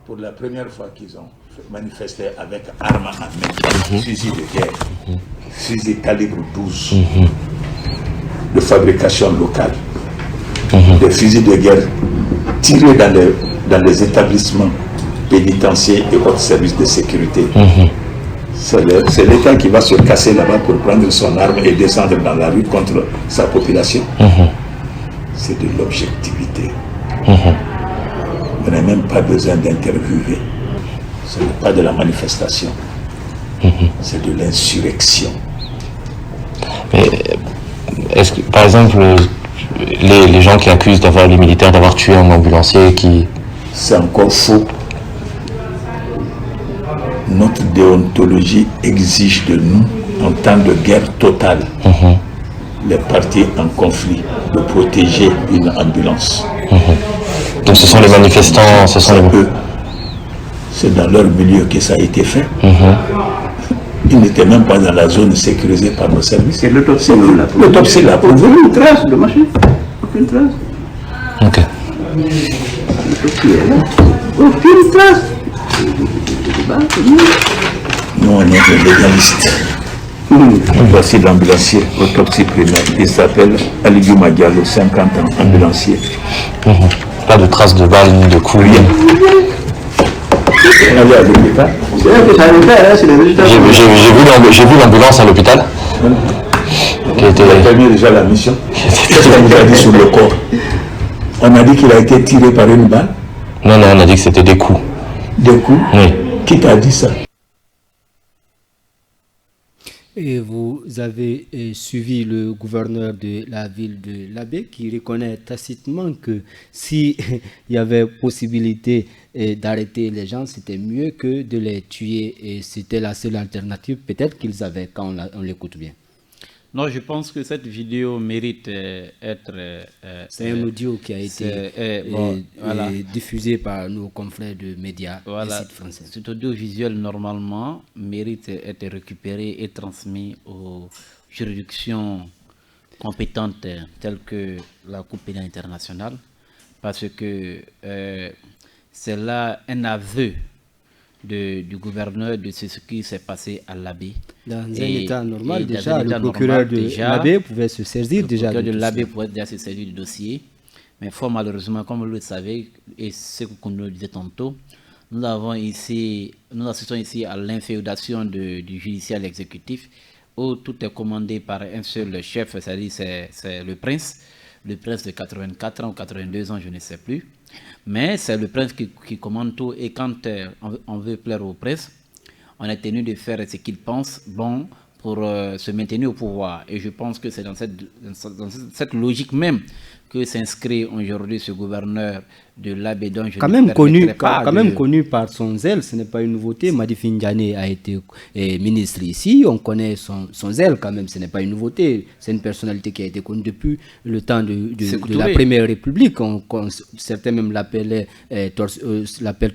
Pour la première fois qu'ils ont manifesté avec armes à main, fusil de guerre, fusil calibre 12, de fabrication locale, des fusils de guerre tirés dans les établissements pénitentiaires et autres services de sécurité. C'est l'État qui va se casser là-bas pour prendre son arme et descendre dans la rue contre sa population. C'est de l'objectivité. On n'a même pas besoin d'interviewer. Ce n'est pas de la manifestation. C'est de l'insurrection. Mais est-ce que, par exemple, les gens qui accusent les militaires d'avoir tué un ambulancier qui... C'est encore faux. Notre déontologie exige de nous, en temps de guerre totale, les partis en conflit, de protéger une ambulance. Donc ce sont les manifestants, ce sont les... C'est dans leur milieu que ça a été fait. Ils n'étaient même pas dans la zone sécurisée par nos services. Et l'autopsie l'a prouvé. Aucune trace de machine. Aucune trace. Ok. L'autopsie est là. Aucune trace. Nous, on est des légalistes. Voici l'ambulancier, autopsie primaire. Il s'appelle Aliou Madialo, 50 ans, ambulancier. Pas de traces de balles ni de coups. Rien. On allait à l'hôpital. J'ai vu l'ambulance à l'hôpital. On a terminé déjà la mission. Qu'est-ce qu'on nous a dit sur le corps? On a dit qu'il a été tiré par une balle. Non, on a dit que c'était des coups. Des coups? Oui. Qui t'a dit ça? Et vous avez suivi le gouverneur de la ville de Labé qui reconnaît tacitement que si il y avait possibilité d'arrêter les gens, c'était mieux que de les tuer et c'était la seule alternative peut-être qu'ils avaient quand on l'écoute bien. Non, je pense que cette vidéo mérite être... c'est un audio qui a été diffusé par nos confrères de médias et sites français. Cet audiovisuel, normalement, mérite d'être récupéré et transmis aux juridictions compétentes telles que la Cour pénale internationale, parce que c'est là un aveu du gouverneur de ce qui s'est passé à Labé. Dans un état normal, déjà, le procureur de Labé pouvait se saisir déjà. Le procureur de Labé pouvait déjà se saisir du dossier. Mais fort malheureusement, comme vous le savez, et ce qu'on nous le disait tantôt, nous assistons ici à l'inféodation du judiciaire exécutif, où tout est commandé par un seul chef, c'est-à-dire c'est le prince de 84 ans ou 82 ans, je ne sais plus. Mais c'est le prince qui commande tout, et quand on veut plaire au prince, on est tenu de faire ce qu'il pense bon pour se maintenir au pouvoir. Et je pense que c'est dans cette logique même que s'inscrit aujourd'hui ce gouverneur de Labé, dont je quand même connu par son zèle. Ce n'est pas une nouveauté. Madi Findiane a été ministre ici, on connaît son zèle quand même, ce n'est pas une nouveauté. C'est une personnalité qui a été connue depuis le temps de la Première République. Certains même l'appellent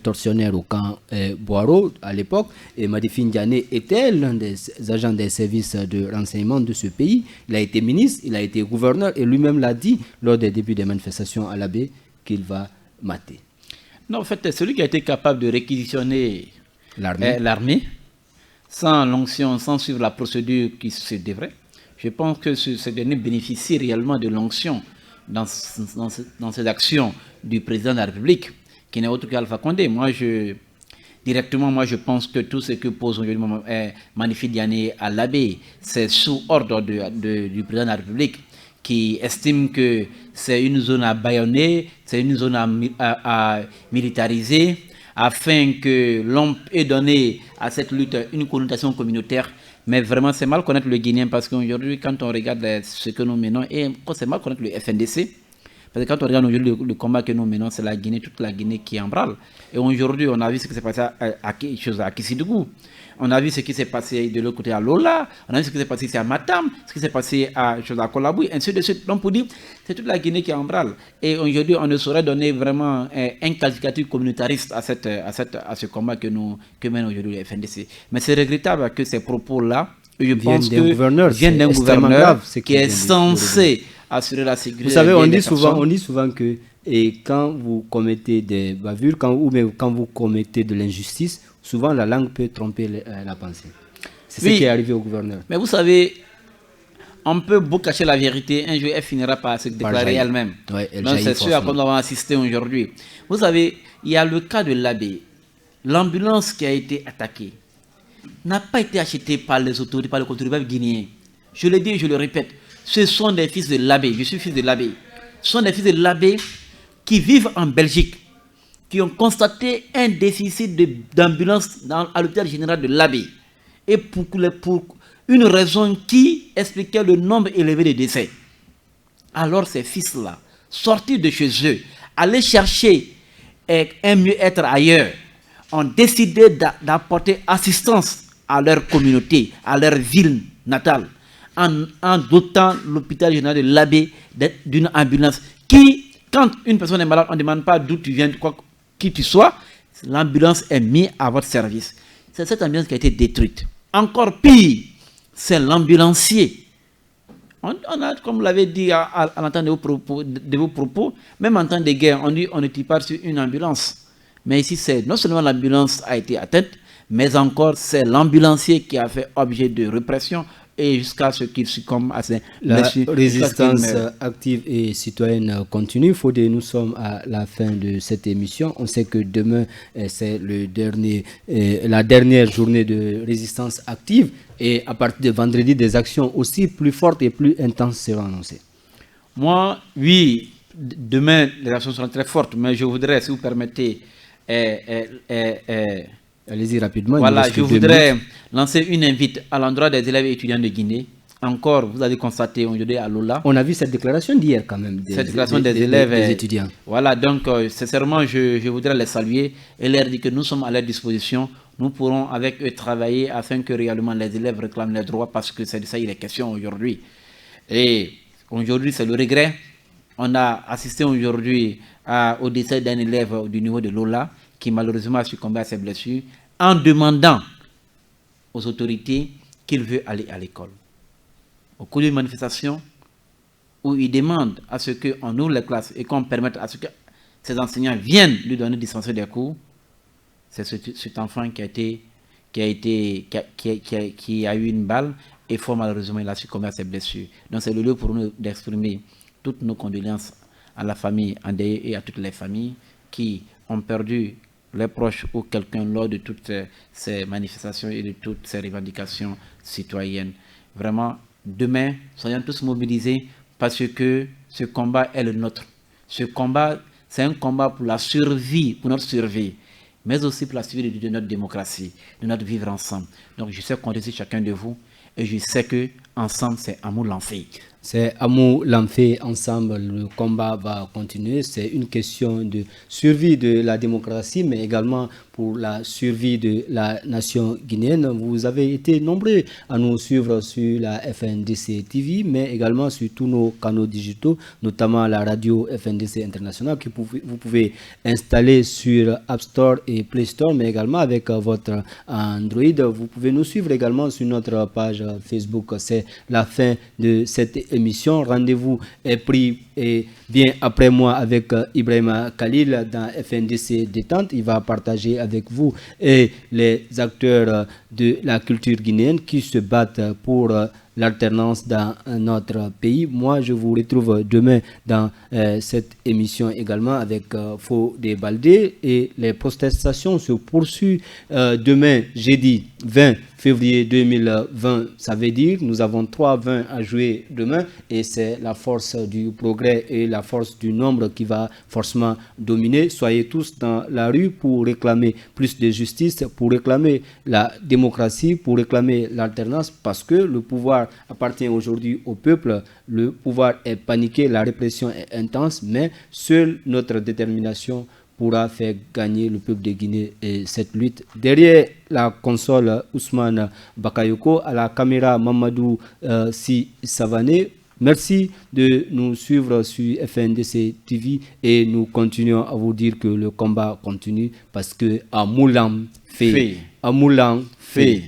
tortionnaire au camp Boiro à l'époque, et Madi Findiane était l'un des agents des services de renseignement de ce pays. Il a été ministre, il a été gouverneur, et lui-même l'a dit lors des débuts des manifestations à Labé qu'il va mater. Non, en fait, celui qui a été capable de réquisitionner l'armée sans l'onction, sans suivre la procédure qui se devrait, je pense que ce dernier bénéficie réellement de l'onction dans ces actions du président de la République, qui n'est autre qu'Alpha Condé. Directement, je pense que tout ce que pose aujourd'hui Madi Findiane à Labé, c'est sous ordre du président de la République, qui estime que c'est une zone à bâillonner, c'est une zone à militariser, afin que l'on ait donné à cette lutte une connotation communautaire. Mais vraiment, c'est mal connaître le Guinéen, parce qu'aujourd'hui, quand on regarde ce que nous menons, et c'est mal connaître le FNDC, parce que quand on regarde aujourd'hui le combat que nous menons, c'est la Guinée, toute la Guinée qui est en branle. Et aujourd'hui, on a vu ce qui s'est passé à Kissidougou. On a vu ce qui s'est passé de l'autre côté à Lola, on a vu ce qui s'est passé ici à Matam, ce qui s'est passé à Kolabouy, ainsi de suite. Donc pour dire, c'est toute la Guinée qui est en branle. Et aujourd'hui, on ne saurait donner vraiment un qualificatif communautariste à ce combat que mène aujourd'hui le FNDC. Mais c'est regrettable que ces propos-là, je pense que viennent d'un gouverneur qui est censé assurer la sécurité. Vous savez, on dit souvent que quand vous commettez des bavures, quand vous commettez de l'injustice, souvent la langue peut tromper la pensée. C'est ce qui est arrivé au gouverneur. Mais vous savez, on peut beau cacher la vérité, un jour elle finira par se déclarer elle-même. Ouais, donc c'est sûr à quoi nous avons assisté aujourd'hui. Vous savez, il y a le cas de Labé. L'ambulance qui a été attaquée n'a pas été achetée par les autorités, par le contribuable guinéen. Je le dis et je le répète, ce sont des fils de Labé. Je suis fils de Labé. Ce sont des fils de Labé qui vivent en Belgique, qui ont constaté un déficit d'ambulance à l'hôpital général de Labé. Et pour une raison qui expliquait le nombre élevé de décès. Alors ces fils-là, sortis de chez eux, aller chercher un mieux-être ailleurs, ont décidé d'apporter assistance à leur communauté, à leur ville natale, en dotant l'hôpital général de Labé d'une ambulance qui, quand une personne est malade, on ne demande pas d'où tu viens, qui tu sois, l'ambulance est mise à votre service. C'est cette ambulance qui a été détruite. Encore pire, c'est l'ambulancier. On a, comme vous l'avez dit à l'entente de vos propos, même en temps de guerre, on dit on ne tire pas sur une ambulance. Mais ici, c'est non seulement l'ambulance a été atteinte, mais encore c'est l'ambulancier qui a fait objet de répression et jusqu'à ce qu'il succombe à ces résistance active et citoyenne continue. Fodé, nous sommes à la fin de cette émission. On sait que demain, c'est la dernière journée de résistance active et à partir de vendredi, des actions aussi plus fortes et plus intenses seront annoncées. Moi, oui, demain, les actions seront très fortes, mais je voudrais, si vous permettez, Allez-y rapidement. Voilà, je voudrais lancer une invite à l'endroit des élèves et étudiants de Guinée. Encore, vous avez constaté aujourd'hui à Lola. On a vu cette déclaration d'hier quand même. Cette déclaration des élèves des étudiants. Voilà, donc sincèrement, je voudrais les saluer et leur dire que nous sommes à leur disposition. Nous pourrons avec eux travailler afin que réellement les élèves réclament leurs droits parce que c'est de ça il est question aujourd'hui. Et aujourd'hui, c'est le regret. On a assisté aujourd'hui au décès d'un élève du niveau de Lola qui malheureusement a succombé à ses blessures en demandant aux autorités qu'il veut aller à l'école. Au cours d'une manifestation où il demande à ce qu'on ouvre les classes et qu'on permette à ce que ces enseignants viennent lui donner dispenser des cours, c'est cet enfant qui a eu une balle et fort malheureusement il a succombé à ses blessures. Donc c'est le lieu pour nous d'exprimer toutes nos condoléances à la famille endeuillée et à toutes les familles qui ont perdu leurs proches ou quelqu'un lors de toutes ces manifestations et de toutes ces revendications citoyennes. Vraiment, demain, soyons tous mobilisés parce que ce combat est le nôtre. Ce combat, c'est un combat pour la survie, pour notre survie, mais aussi pour la survie de notre démocratie, de notre vivre ensemble. Donc je sais compter sur chacun de vous et je sais que ensemble c'est amour l'enfer. C'est amour l'enfer ensemble, le combat va continuer. C'est une question de survie de la démocratie, mais également pour la survie de la nation guinéenne. Vous avez été nombreux à nous suivre sur la FNDC TV, mais également sur tous nos canaux digitaux, notamment la radio FNDC International, que vous pouvez installer sur App Store et Play Store, mais également avec votre Android. Vous pouvez nous suivre également sur notre page Facebook. C'est la fin de cette émission. Rendez-vous est pris et bien après moi avec Ibrahima Khalil dans FNDC Détente. Il va partager avec vous et les acteurs de la culture guinéenne qui se battent pour l'alternance dans notre pays. Moi, je vous retrouve demain dans cette émission également avec Fodé Baldé et les protestations se poursuivent demain, jeudi 20 février 2020. Ça veut dire nous avons 3-20 à jouer demain et c'est la force du progrès et la force du nombre qui va forcément dominer. Soyez tous dans la rue pour réclamer plus de justice, pour réclamer la démocratie, pour réclamer l'alternance parce que le pouvoir appartient aujourd'hui au peuple. Le pouvoir est paniqué, la répression est intense, mais seule notre détermination pourra faire gagner le peuple de Guinée et cette lutte. Derrière la console, Ousmane Bakayoko, à la caméra Mamadou Si Savané. Merci de nous suivre sur FNDC TV et nous continuons à vous dire que le combat continue parce que à Moulam fait. À Moulam fait.